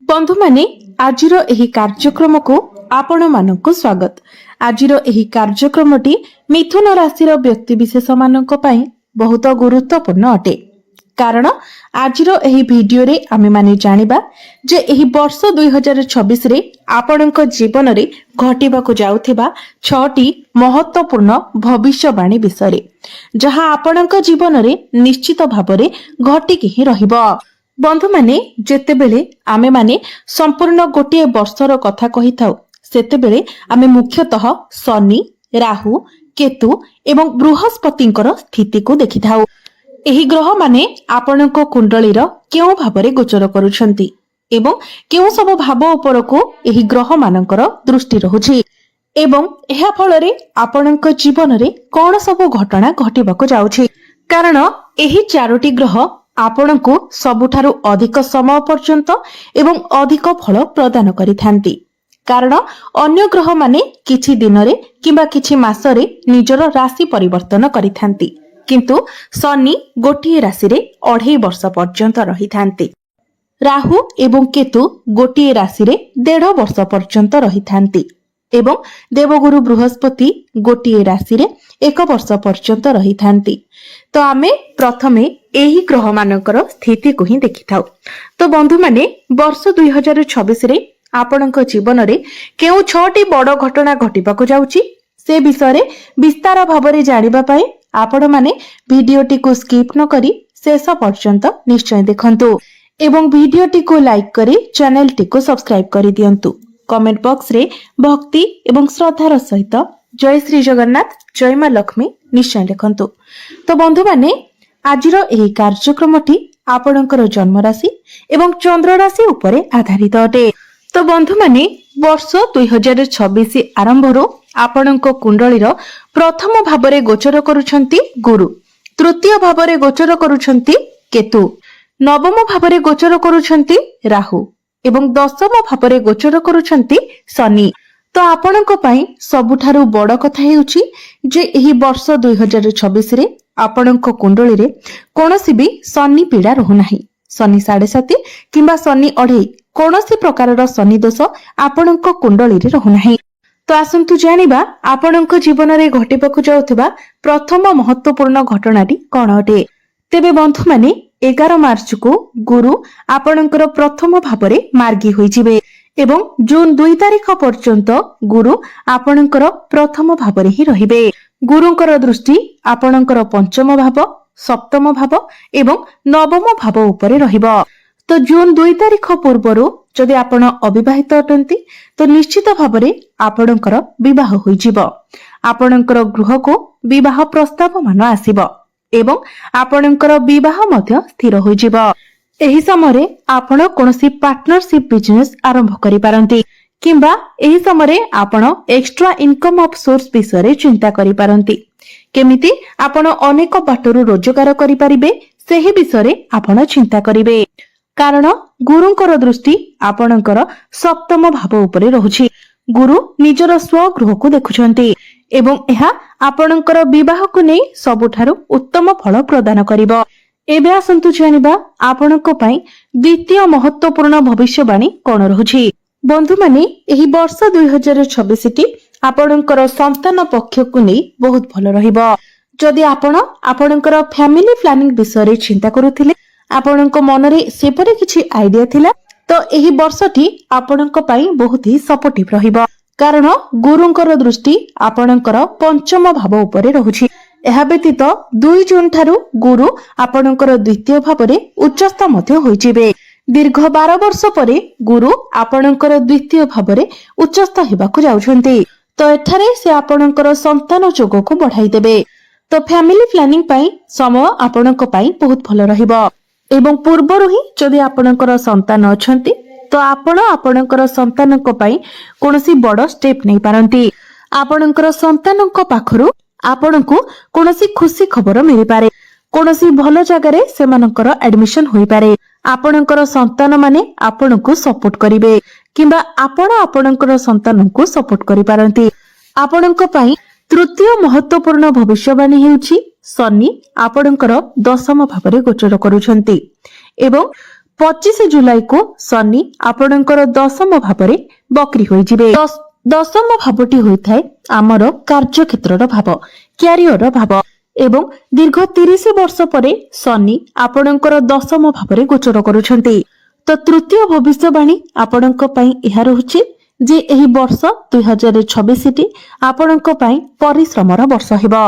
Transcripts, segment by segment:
बंधु माने आजिर एही कार्यक्रम को आपण मानक स्वागत। आजिर एही कार्यक्रमटी मिथुन राशि व्यक्ति विशेष मानक पई बहुत गुरुत्वपूर्ण अटे। कारण आजिर एही वीडियो रे आमे माने जानिबा जे एही वर्ष 2026 रे आपणक जीवन रे घटिबाको जाउथिबा 6टी महत्वपूर्ण भविष्यवाणी विषय जहा आपणक जीवन रे निश्चित भाबरे घटिकी ही रहिबो। बंधु माने जेतेबेले आमे माने संपूर्ण गोटे वर्षर कथा कहि थाउ सेतेबेले आमे मुख्यतः शनि, राहु, केतु एवं बृहस्पतिंकर स्थिति को देखि थाउ। एही ग्रह माने आपणक कुंडलीर केउ भाबरे गोचर करूछंती एवं केउ सब भाव उपर को एही ग्रह मानकर दृष्टि रहुछि एवं एहा फलरे आपणक जीवन रे कोन सब घटना घटिबाको जाउछि। कारण एही चारोटी ग्रह आपणको सबुठारु अधिक समय पर्यंत एवं अधिक फल प्रदान करिथांती। कारण अन्य ग्रह माने किछि दिनरे किंबा किछि मासरे निजर राशि परिवर्तन करिथांती, किंतु शनि गोटिए राशि रे 2.5 वर्ष पर्यंत रहिथांती। राहु एवं केतु गोटिए राशि रे 1.5 वर्ष पर्यंत रहिथांती एवं देवगुरु बृहस्पति गोटिए राशि रे 1 वर्ष पर्यंत रहिथांती। तो आमे प्रथमे एही ग्रह मानकर स्थिति को ही देखि थाउ। तो बंधु माने वर्ष 2026 रे आपणक जीवन रे केउ 6टी बड़ घटना घटिबाको जाउची से विषय रे विस्तार भाबरे जानिबा पई आपण माने वीडियोटी को स्किप न करी शेष पर्यंत निश्चय देखंतु एवं वीडियोटी को लाइक करी चैनल टी को सब्सक्राइब करी दियंतु। कमेंट बॉक्स रे भक्ति एवं श्रद्धार सहित जय श्री जगन्नाथ जय मां लक्ष्मी निश्चय लिखंतु। तो बंधु माने आजिर एही कार्यक्रमटी आपणकर जन्म राशि एवं चंद्र राशि उपरे आधारित अटे। तो बंधु माने वर्ष 2026 आरंभरो आपणक कुंडलीर प्रथम भाबरे गोचर करूछंती गुरु, तृतीय भाबरे गोचर करूछंती केतु, नवम भाबरे गोचर करूछंती राहु एवं दशम भाबरे गोचर करूछंती शनि। तो आपणक पई सबुठारु बड़ कथा हेउची जे एही वर्ष 2026 रे आपणक कुंडली रे कोनोसी भी शनि पीड़ा रहु नाही। शनि 7.5 किंबा शनि 2.5 कोनोसी प्रकारर शनि दोष आपणक कुंडली रे रहु नाही। तो आसंतु जानिबा आपणक जीवन रे घटिबाकु जाउथबा प्रथम महत्वपूर्ण घटनाटी कोन अटे। तेबे बंधु माने 11 मार्च को गुरु आपणकर प्रथम भाबरे मार्गी होई जिवे एवं जून 2 तारिख पर्यंत गुरु आपणकर प्रथम भाबरे ही रहिबे। गुरुंकर दृष्टि आपणकर पंचम भाव, सप्तम भाव एवं नवम भाव उपरे रहिबो। तो जून 2 तारिख पूर्वरु जदि आपण अविवाहित अटंती तो निश्चित भाबरे आपणकर विवाह होई जिवो। आपणकर गृह को विवाह प्रस्ताव मान आसीबो एवं आपणकर विवाह मध्य स्थिर होई जिवो। एही समय आपण कोनोसी पार्टनरशिप बिजनेस आरंभ करि पारंती किंबा एही समय आपण एक्स्ट्रा इनकम ऑफ सोर्स विषय चिंता करि पारंती। केमिति आपण अनेक बाटरु रोजगार करि परिबे सेही विषय आपण चिंता करिवे। कारण गुरुंकर दृष्टि आपणकर सप्तम भाव उपरे रहुछि। गुरु निजर स्वगृह को देखुछंती एवं एहा आपणकर विवाह को नै सबुठारु उत्तम फल प्रदान करिवो। एबे आसंतु जानिबा आपणक पई द्वितीय महत्वपूर्ण भविष्यवाणी कोन रहुछि। बंधु माने एही वर्ष 2026 टी आपणकर संतान पक्ष को नै बहुत भल रहिबो। जदि आपण आपणकर फैमिली प्लानिंग विषय रे चिंता करूथिले, आपणक मनरे सेपरे किछि आइडिया थिला, तो एही वर्षटी आपणक पई बहुत ही सपोर्टिव रहिबो। कारण गुरुंकर दृष्टि आपणकर पंचम भाव उपरे रहुछि। एहा व्यतीत 2 जून ठारू गुरु आपणकर द्वितीय भावरे उच्चस्थ मध्य होई जिवे। दीर्घ 12 वर्ष परे गुरु आपणकर द्वितीय भावरे उच्चस्थ हेबाकु जाउछंती। तो एठारे से आपणकर संतान जोग को बढ़ाई देबे। तो फैमिली प्लानिंग पई समय आपणक पई बहुत भल रहिबो एवं पूर्वरु ही जदि आपणकर संतान अछंती तो आपण आपणकर संतानक पई कोनोसी बड़ स्टेप नै पारंती। आपणकर संतानक पाखरु आपणकु कोनोसी खुशी खबर मिलि पारे, कोनोसी भलो जगह रे सेमानकर एडमिशन होई पारे। आपणकर संतान माने आपणकु सपोर्ट करिवे किंबा आपण आपणकर संतानकु सपोर्ट करि पारंती। आपणक पई तृतीय महत्वपूर्ण भविष्यवाणी हेउछि शनि आपणकर दशम भावरे गोचर करूछंती एवं 25 जुलाई को शनि आपणकर दशम भाव बकरी होइजिबे। दशम भावटी होइथाय आमर कार्यक्षेत्र भाव, क्यारियर भाव एवं दीर्घ 30 वर्ष परे शनि आपणकर दशम भाव गोचर करुछंती। तो तृतीय भविष्यवाणी आपणक पई एहा रहुछि जे एही वर्ष 2026 टी आपणक पई परिश्रमर वर्ष हेबो।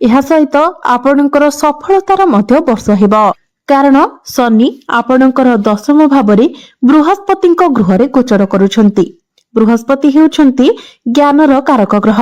एहा सहित आपणकर सफलतार मध्य वर्ष हेबो, कारण शनि आपणकर दशम भावरे बृहस्पतिक गृहरे गोचर करुछंती। बृहस्पति हेउछंती ज्ञानर कारक ग्रह,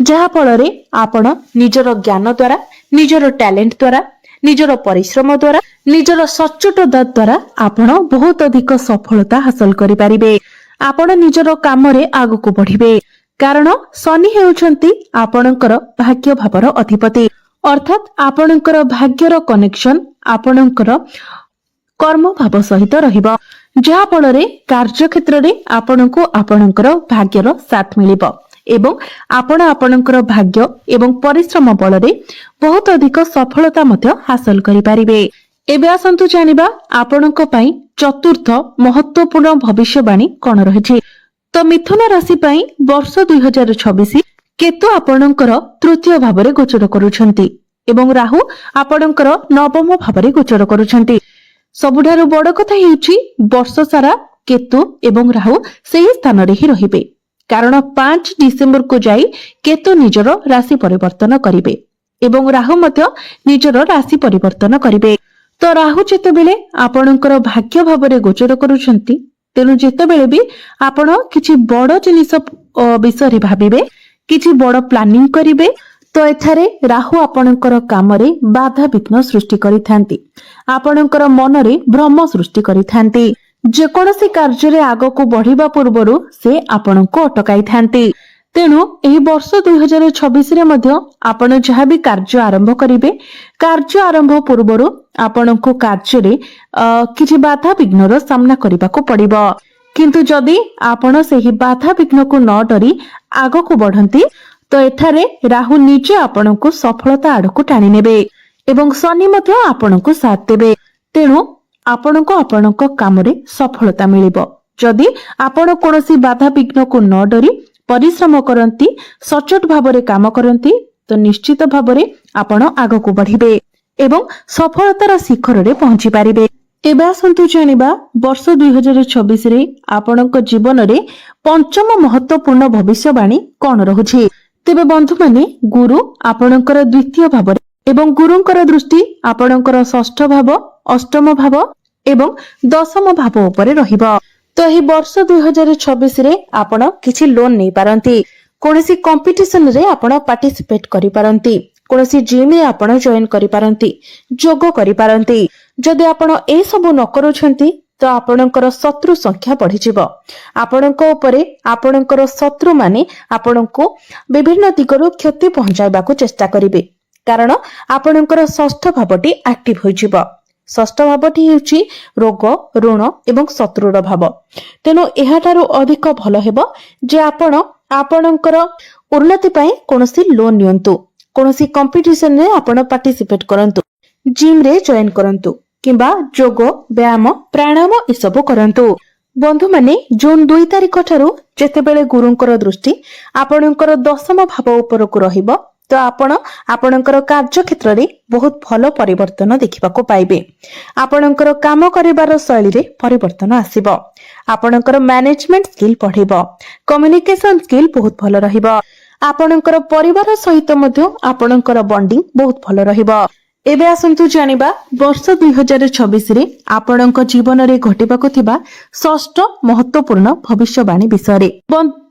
जहा फଳରେ आपण निजर ज्ञान द्वारा, निजर टैलेंट द्वारा, निजर परिश्रम द्वारा, निजर सचोटता द्वारा आपण बहुत अधिक सफलता हासिल करि पारिबे। आपण निजर काम रे आगको बढ़िबे, कारण शनि हेउछंती आपणकर भाग्य भावर अधिपति, अर्थात आपणकर भाग्यर कनेक्शन आपणकर कर्म भाव सहित रहिबो, जहा फଳରେ कार्य क्षेत्र रे आपणको आपणकर भाग्यर साथ मिलिबो एवं आपण आपणकर भाग्य एवं परिश्रम बल रे बहुत अधिक सफलता मध्य हासिल करि पारिबे। एबे आसंतु जानिबा आपणक पई चतुर्थ महत्वपूर्ण भविष्यवाणी कोन रहिछि। तो मिथुन राशि पई वर्ष 2026 केतु आपणकर तृतीय भाव रे गोचर करूछंती एवं राहु आपणकर नवम भाव रे गोचर करूछंती। सबुठारु बड़ कथा हेउछि वर्ष सारा केतु एवं राहु सेही स्थान रे ही रहिबे, कारण 5 डिसेंबर को जाई केतु निजर राशि परिवर्तन करिवे एवं राहु मध्य निजर राशि परिवर्तन करिवे। तो राहु जेतेबेले आपणकर भाग्य भावरे गोचर करूछंती, तेनु जेतेबेले भी आपण किछि बड़ जिनिस विषय भाबिबे, किछि बड़ प्लानिंग करिवे, तो एथारे राहु आपणकर कामरे बाधा विघ्न सृष्टि करिथांती, आपणकर मनरे भ्रम सृष्टि करिथांती। जेकोसी कार्य आगको बढ़िबा पूर्वरु से आपणको अटकाई थांती। तेणु एही वर्ष 2026 रे मध्य आपण जहाँ भी कार्य आरंभ करिवे, कार्य आरंभ पूर्वरु आपणको कार्य रे किछि बाधा विघ्नर सामना करिबाको पड़िबो, किंतु जदि आपण सेही बाधा विघ्न को न डरी आगको बढ़ंती, तो एठारे राहु निजे आपणको सफलता आड़को टाणी नेबे एवं शनि मध्य आपणको साथ देबे। तेणु आपणको आपणको कामरे सफलता मिलिबो जदि आपण कोनोसी बाधा विघ्न को न डरी परिश्रम करंती, सचोट भाबरे काम करंती, तो निश्चित भाबरे आपण आगको बढ़िबे एवं सफलतार शिखर रे पहुंची पारिबे। एबे आसंतु जानिबा वर्ष 2026 रे आपणको जीवन रे पंचम महत्वपूर्ण भविष्यवाणी कोन रहुछि। तेबे बंधु माने गुरु आपणकर द्वितीय भाव एवं गुरुंकर दृष्टि आपणकर षष्ठ भाव, अष्टम भाव एवं दशम भाव उपरे रहिबो। तो एही वर्ष 2026 रे आपण किछि लोन नै पारंती, कोनोसी कंपटीशन रे आपण पार्टिसिपेट करि पारंती, कोनोसी जिम रे आपण जॉइन करि पारंती, जोग करि पारंती। जदि आपण ए सब न करूछंती तो आपणकर शत्रु संख्या बढ़ी जिवो। आपणको उपरे आपणकर शत्रु माने आपणको विभिन्न दिगरु क्षति पहुंचाइबाकू चेष्टा करिवे, कारण आपणकर षष्ठ भावटी एक्टिव होई जिवो। षष्ठ भावटी हेउची रोग, ऋण एवं शत्रुर भाव। तेनु एहाटारु अधिक भलो हेबो जे आपण आपणकर उन्नति पई कोनोसी लोन नियंतु, कोनोसी कंपटीशन रे आपण पार्टिसिपेट करंतु, जिम रे जॉइन करंतु किंबा जोग, व्यायाम, प्राणायाम इसबो करंतु। बंधु माने जून 2 तारिख ठारू जेतेबेले गुरुंकर दृष्टि आपणकर दशम भाव उपरकू रहिबो, तो आपण आपणकर कार्य क्षेत्र रे बहुत भलो परिवर्तन देखिबाको पाइबे। आपणकर काम करिबार शैली रे परिवर्तन आसीबो, आपणकर मैनेजमेंट स्किल बढ़िबो, कम्युनिकेशन स्किल बहुत भलो रहिबो, आपणकर परिवार सहित मध्य आपणकर बॉन्डिंग बहुत भलो रहिबो। एबे आसंतु जानिबा वर्ष 2026 रे आपणक जीवन रे घटिबाको थिबा षष्ठ महत्वपूर्ण भविष्यवाणी विषय।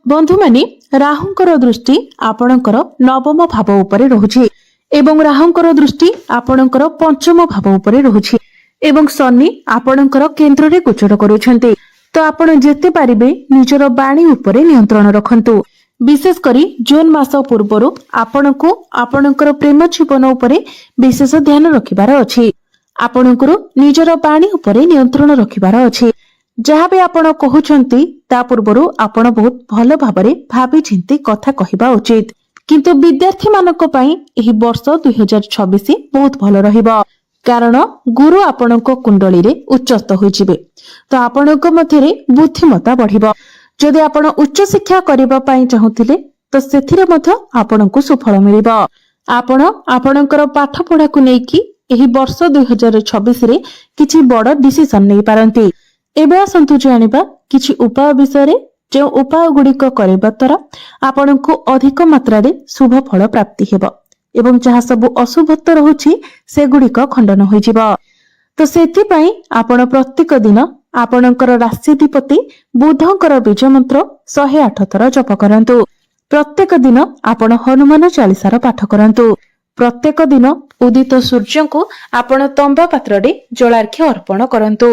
बंधु माने राहुंकर दृष्टि आपणकर नवम भाव उपरे रहुछि एवं राहुंकर दृष्टि आपणकर पंचम भाव उपरे रहुछि एवं शनि आपणकर केंद्र रे गोचर करूछन्ते। तो आपण जेते पारिबे निजर बाणी उपरे नियंत्रण रखंतु। विशेष करी जून मास पूर्वरु आपणको आपणकर प्रेम जीवन उपरे विशेष ध्यान रखिबार अछि। आपणकर निजर बाणी उपरे नियंत्रण रखिबार अछि। जहाँ भी आपण कहउछंती ता पूर्वरु आपण बहुत भलो भाबरे भाबी चिंती कथा कहिबा उचित। किंतु विद्यार्थी मानक पई एही वर्ष 2026 बहुत भलो रहिबो। କାରଣ ଗୁରୁ ଆପଣଙ୍କ କୁଣ୍ଡଳୀରେ ଉଚ୍ଚସ୍ଥ ହୋଇଯିବେ। ତ ଆପଣଙ୍କ ମଧ୍ୟରେ ବୁଦ୍ଧିମତା ବଢିବ। ଯଦି ଆପଣ ଉଚ୍ଚ ଶିକ୍ଷା କରିବା ପାଇଁ ଚାହୁଁଥିଲେ ତ ସେଥିରେ ମଧ୍ୟ ଆପଣଙ୍କୁ ସୁଫଳ ମିଳିବ। ଆପଣ ଆପଣଙ୍କର ପାଠ ପଢାକୁ ନେଇକି ଏହି ବର୍ଷ 2026ରେ କିଛି ବଡ ଡିସିସନ ନେଇପାରନ୍ତି। ଏବେ ଆସନ୍ତୁ ଜାଣିବା କିଛି ଉପାୟ ବିଷୟରେ, ଯେଉଁ ଉପାୟ ଗୁଡିକ କରିବା ଦ୍ୱାରା ଆପଣଙ୍କୁ ଅଧିକ ମାତ୍ରାରେ ଶୁଭ ଫଳ ପ୍ରାପ୍ତି ହେବ ଏବଂ ଯାହା ସବୁ ଅଶୁଭତ୍ୱ ରହୁଛି ସେଗୁଡିକ ଖଣ୍ଡନ ହୋଇଯିବ। ତ ସେଥିପାଇଁ ଆପଣ ପ୍ରତ୍ୟେକ ଦିନ ଆପଣଙ୍କର ରାଶିଧିପତି ବୁଧଙ୍କର ବୀଜ ମନ୍ତ୍ର 108 ଥର ଜପ କରନ୍ତୁ। ପ୍ରତ୍ୟେକ ଦିନ ଆପଣ ହନୁମାନ ଚାଳିଶାର ପାଠ କରନ୍ତୁ। ପ୍ରତ୍ୟେକ ଦିନ ଉଦିତ ସୂର୍ଯ୍ୟଙ୍କୁ ଆପଣ ତମ୍ବା ପାତ୍ରରେ ଜଳାର୍ଘ୍ୟ ଅର୍ପଣ କରନ୍ତୁ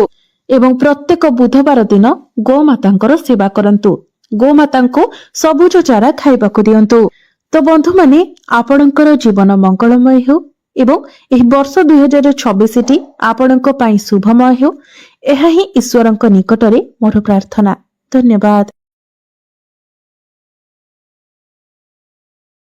ଏବଂ ପ୍ରତ୍ୟେକ ବୁଧବାର ଦିନ ଗୋମାତାଙ୍କର ସେବା କରନ୍ତୁ। ଗୋମାତାଙ୍କୁ ସବୁଜ ଚାରା ଖାଇବାକୁ ଦିଅନ୍ତୁ। ତ ବନ୍ଧୁମାନେ, ଆପଣଙ୍କର ଜୀବନ ମଙ୍ଗଳମୟ ହେଉ ଏବଂ ଏହି ବର୍ଷ 2026ଟି ଆପଣଙ୍କ ପାଇଁ ଶୁଭମୟ ହେଉ, ଏହା ହିଁ ଈଶ୍ୱରଙ୍କ ନିକଟରେ ମୋର ପ୍ରାର୍ଥନା। ଧନ୍ୟବାଦ।